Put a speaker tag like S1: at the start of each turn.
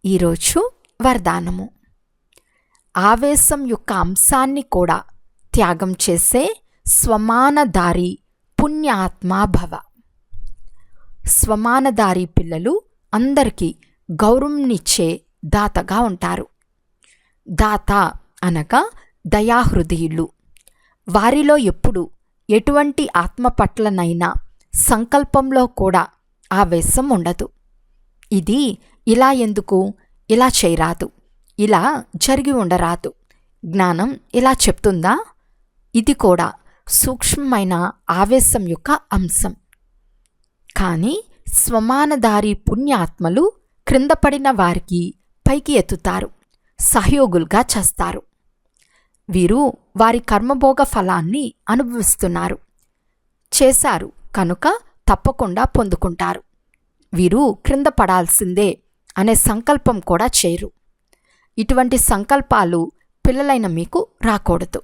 S1: ఈరోజు వరదానము. ఆవేశం యొక్క అంశాన్ని కూడా త్యాగం చేసే స్వమానదారి పుణ్యాత్మా భవ. స్వమానదారి పిల్లలు అందరికీ గౌరవంనిచ్చే దాతగా ఉంటారు. దాత అనగా దయాహృదయులు. వారిలో ఎప్పుడు ఎటువంటి ఆత్మ పట్లనైనా సంకల్పంలో కూడా ఆవేశం ఉండదు. ఇది ఇలా ఎందుకు, ఇలా చేయరాదు, ఇలా జరిగి ఉండరాదు, జ్ఞానం ఇలా చెప్తుందా? ఇది కూడా సూక్ష్మమైన ఆవేశం యొక్క అంశం. కానీ స్వమానదారి పుణ్యాత్మలు క్రింద పడిన వారికి పైకి ఎత్తుతారు, సహయోగులుగా చేస్తారు. వీరు వారి కర్మభోగ ఫలాన్ని అనుభవిస్తున్నారు. చేశారు కనుక తప్పకుండా పొందుకుంటారు. వీరు క్రింద పడాల్సిందే అనే సంకల్పం కూడా చేయరు. ఇటువంటి సంకల్పాలు పిల్లలైన మీకు రాకూడదు.